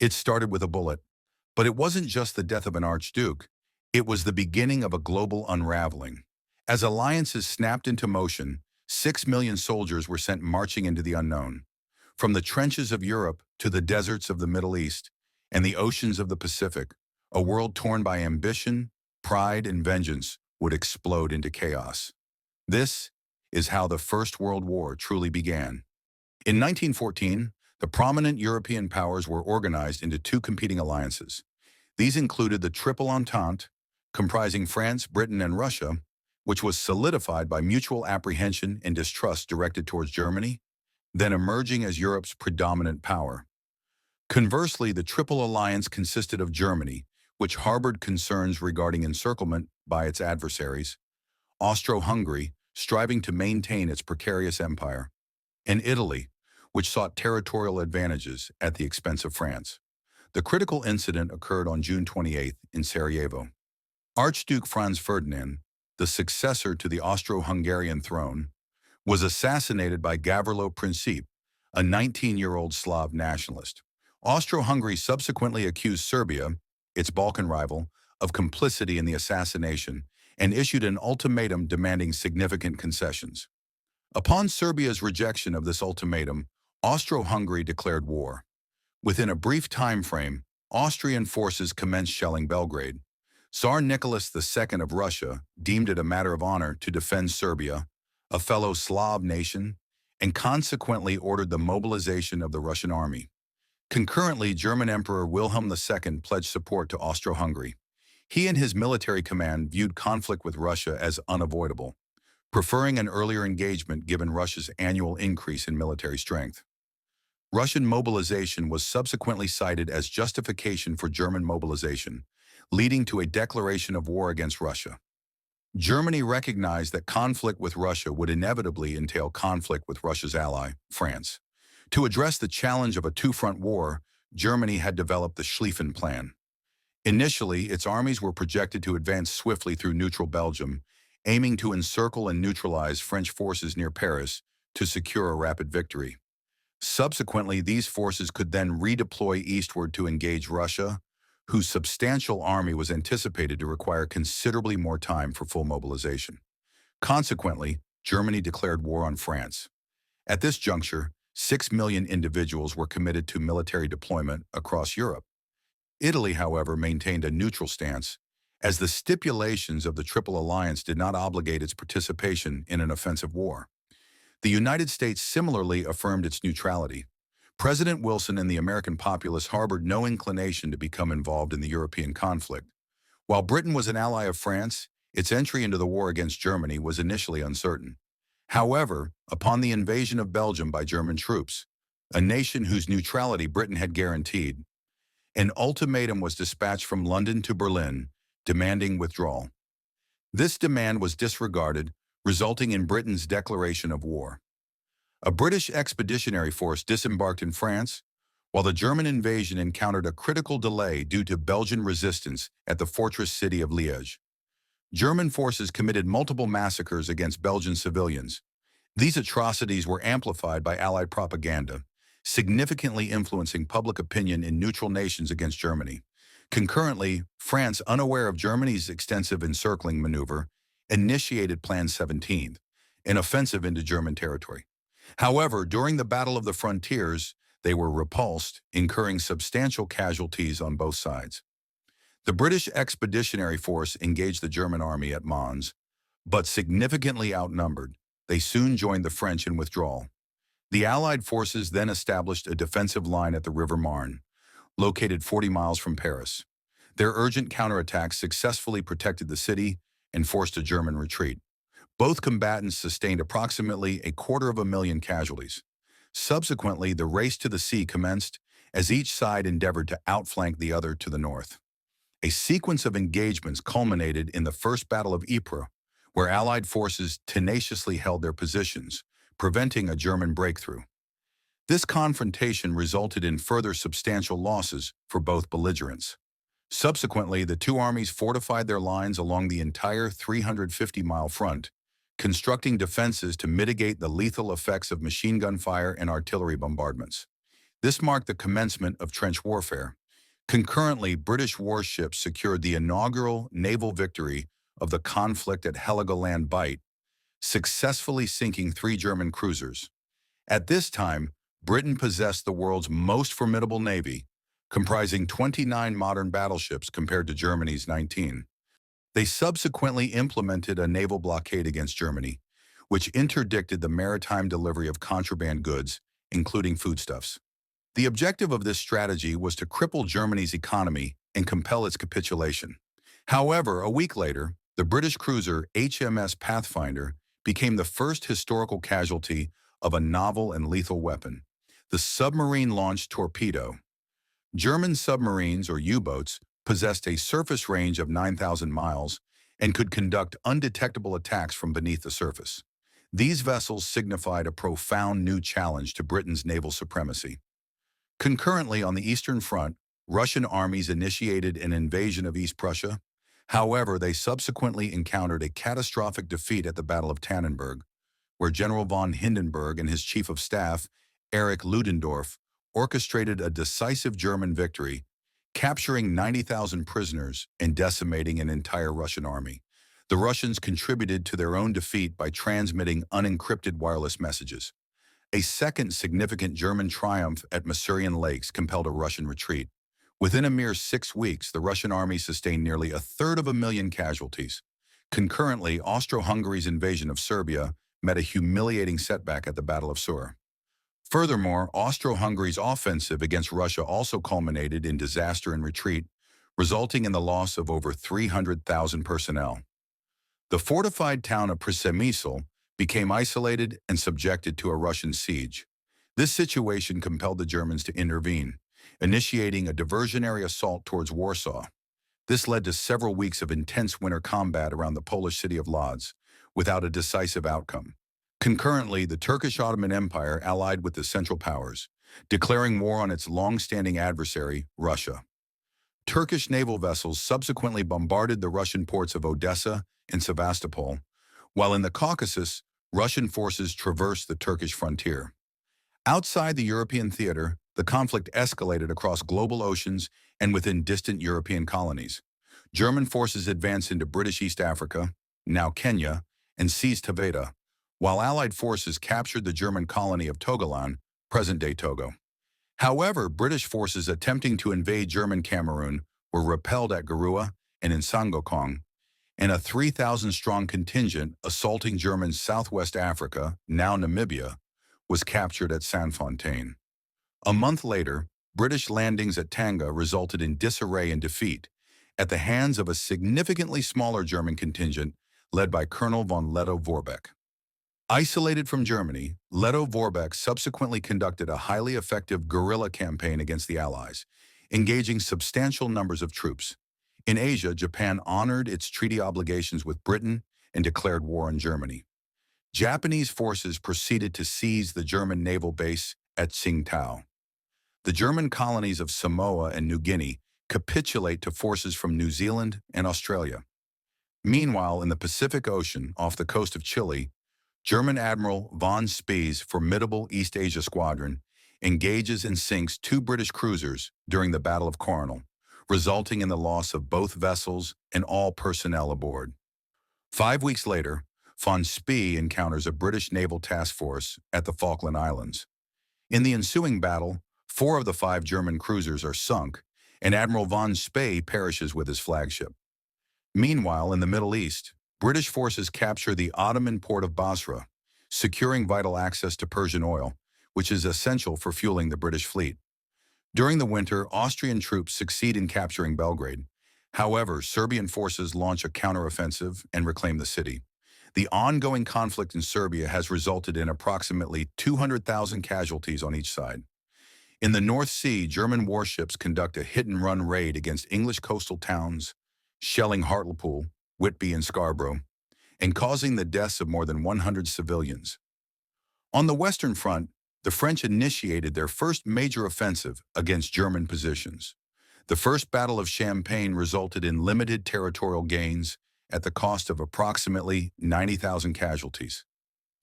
It started with a bullet, but it wasn't just the death of an archduke. It was the beginning of a global unraveling. As alliances snapped into motion, 6 million soldiers were sent marching into the unknown. From the trenches of Europe to the deserts of the Middle East and the oceans of the Pacific, a world torn by ambition, pride, and vengeance would explode into chaos. This is how the First World War truly began. In 1914, the prominent European powers were organized into two competing alliances. These included the Triple Entente, comprising France, Britain, and Russia, which was solidified by mutual apprehension and distrust directed towards Germany, then emerging as Europe's predominant power. Conversely, the Triple Alliance consisted of Germany, which harbored concerns regarding encirclement by its adversaries, Austro-Hungary, striving to maintain its precarious empire, and Italy, which sought territorial advantages at the expense of France. The critical incident occurred on June 28 in Sarajevo. Archduke Franz Ferdinand, the successor to the Austro-Hungarian throne, was assassinated by Gavrilo Princip, a 19-year-old Slav nationalist. Austro-Hungary subsequently accused Serbia, its Balkan rival, of complicity in the assassination and issued an ultimatum demanding significant concessions. Upon Serbia's rejection of this ultimatum, Austro-Hungary declared war. Within a brief time frame, Austrian forces commenced shelling Belgrade. Tsar Nicholas II of Russia deemed it a matter of honor to defend Serbia, a fellow Slav nation, and consequently ordered the mobilization of the Russian army. Concurrently, German Emperor Wilhelm II pledged support to Austro-Hungary. He and his military command viewed conflict with Russia as unavoidable, preferring an earlier engagement given Russia's annual increase in military strength. Russian mobilization was subsequently cited as justification for German mobilization, leading to a declaration of war against Russia. Germany recognized that conflict with Russia would inevitably entail conflict with Russia's ally, France. To address the challenge of a two-front war, Germany had developed the Schlieffen Plan. Initially, its armies were projected to advance swiftly through neutral Belgium, aiming to encircle and neutralize French forces near Paris to secure a rapid victory. Subsequently, these forces could then redeploy eastward to engage Russia, whose substantial army was anticipated to require considerably more time for full mobilization. Consequently, Germany declared war on France. At this juncture, 6 million individuals were committed to military deployment across Europe. Italy, however, maintained a neutral stance, as the stipulations of the Triple Alliance did not obligate its participation in an offensive war. The United States similarly affirmed its neutrality. President Wilson and the American populace harbored no inclination to become involved in the European conflict. While Britain was an ally of France, its entry into the war against Germany was initially uncertain. However, upon the invasion of Belgium by German troops, a nation whose neutrality Britain had guaranteed, an ultimatum was dispatched from London to Berlin, demanding withdrawal. This demand was disregarded, resulting in Britain's declaration of war. A British expeditionary force disembarked in France, while the German invasion encountered a critical delay due to Belgian resistance at the fortress city of Liège. German forces committed multiple massacres against Belgian civilians. These atrocities were amplified by Allied propaganda, significantly influencing public opinion in neutral nations against Germany. Concurrently, France, unaware of Germany's extensive encircling maneuver, initiated Plan 17, an offensive into German territory. However, during the Battle of the Frontiers, they were repulsed, incurring substantial casualties on both sides. The British Expeditionary Force engaged the German army at Mons, but significantly outnumbered, they soon joined the French in withdrawal. The Allied forces then established a defensive line at the River Marne, located 40 miles from Paris. Their urgent counterattacks successfully protected the city and forced a German retreat. Both combatants sustained approximately 250,000 casualties. Subsequently, the race to the sea commenced as each side endeavored to outflank the other to the north. A sequence of engagements culminated in the First Battle of Ypres, where Allied forces tenaciously held their positions, preventing a German breakthrough. This confrontation resulted in further substantial losses for both belligerents. Subsequently, the two armies fortified their lines along the entire 350-mile front, constructing defenses to mitigate the lethal effects of machine gun fire and artillery bombardments. This marked the commencement of trench warfare. Concurrently, British warships secured the inaugural naval victory of the conflict at Heligoland Bight, successfully sinking 3 German cruisers. At this time, Britain possessed the world's most formidable navy, comprising 29 modern battleships compared to Germany's 19. They subsequently implemented a naval blockade against Germany, which interdicted the maritime delivery of contraband goods, including foodstuffs. The objective of this strategy was to cripple Germany's economy and compel its capitulation. However, a week later, the British cruiser HMS Pathfinder became the first historical casualty of a novel and lethal weapon, the submarine-launched torpedo. German submarines, or U-boats, possessed a surface range of 9,000 miles and could conduct undetectable attacks from beneath the surface. These vessels signified a profound new challenge to Britain's naval supremacy. Concurrently, on the Eastern Front, Russian armies initiated an invasion of East Prussia. However, they subsequently encountered a catastrophic defeat at the Battle of Tannenberg, where General von Hindenburg and his chief of staff, Erich Ludendorff, orchestrated a decisive German victory, capturing 90,000 prisoners and decimating an entire Russian army. The Russians contributed to their own defeat by transmitting unencrypted wireless messages. A second significant German triumph at Masurian Lakes compelled a Russian retreat. Within a mere 6 weeks, the Russian army sustained nearly 1/3 casualties. Concurrently, Austro-Hungary's invasion of Serbia met a humiliating setback at the Battle of Sur. Furthermore, Austro-Hungary's offensive against Russia also culminated in disaster and retreat, resulting in the loss of over 300,000 personnel. The fortified town of Przemysl became isolated and subjected to a Russian siege. This situation compelled the Germans to intervene, initiating a diversionary assault towards Warsaw. This led to several weeks of intense winter combat around the Polish city of Lodz, without a decisive outcome. Concurrently, the Turkish Ottoman Empire allied with the Central Powers, declaring war on its long-standing adversary, Russia. Turkish naval vessels subsequently bombarded the Russian ports of Odessa and Sevastopol, while in the Caucasus, Russian forces traversed the Turkish frontier. Outside the European theater, the conflict escalated across global oceans and within distant European colonies. German forces advanced into British East Africa, now Kenya, and seized Taveta, while Allied forces captured the German colony of Togoland, present-day Togo. However, British forces attempting to invade German Cameroon were repelled at Garua and in Sangokong, and a 3,000-strong contingent assaulting German Southwest Africa, now Namibia, was captured at Saint-Fontaine. A month later, British landings at Tanga resulted in disarray and defeat at the hands of a significantly smaller German contingent led by Colonel von Lettow-Vorbeck. Isolated from Germany, Lettow-Vorbeck subsequently conducted a highly effective guerrilla campaign against the Allies, engaging substantial numbers of troops. In Asia, Japan honored its treaty obligations with Britain and declared war on Germany. Japanese forces proceeded to seize the German naval base at Tsingtao. The German colonies of Samoa and New Guinea capitulate to forces from New Zealand and Australia. Meanwhile, in the Pacific Ocean, off the coast of Chile, German Admiral von Spee's formidable East Asia squadron engages and sinks 2 British cruisers during the Battle of Coronel, resulting in the loss of both vessels and all personnel aboard. 5 weeks later, von Spee encounters a British naval task force at the Falkland Islands. In the ensuing battle, 4 of the 5 German cruisers are sunk, and Admiral von Spee perishes with his flagship. Meanwhile, in the Middle East, British forces capture the Ottoman port of Basra, securing vital access to Persian oil, which is essential for fueling the British fleet. During the winter, Austrian troops succeed in capturing Belgrade. However, Serbian forces launch a counteroffensive and reclaim the city. The ongoing conflict in Serbia has resulted in approximately 200,000 casualties on each side. In the North Sea, German warships conduct a hit-and-run raid against English coastal towns, shelling Hartlepool, Whitby, and Scarborough, and causing the deaths of more than 100 civilians. On the Western Front, the French initiated their first major offensive against German positions. The First Battle of Champagne resulted in limited territorial gains at the cost of approximately 90,000 casualties.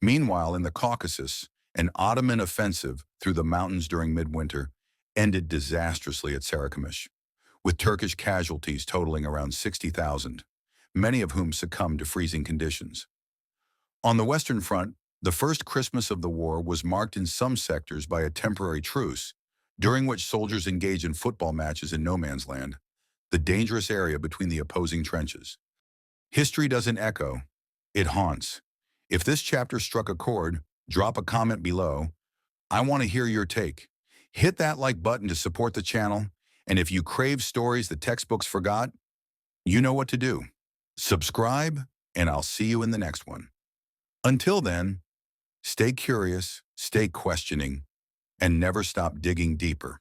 Meanwhile, in the Caucasus, An Ottoman offensive through the mountains during midwinter ended disastrously at Sarıkamış, with Turkish casualties totaling around 60,000, many of whom succumbed to freezing conditions. On the Western Front, the first Christmas of the war was marked in some sectors by a temporary truce, during which soldiers engaged in football matches in no man's land, the dangerous area between the opposing trenches. History doesn't echo, it haunts. If this chapter struck a chord, drop a comment below. I want to hear your take. Hit that like button to support the channel, and if you crave stories the textbooks forgot, you know what to do. Subscribe, and I'll see you in the next one. Until then, stay curious, stay questioning, and never stop digging deeper.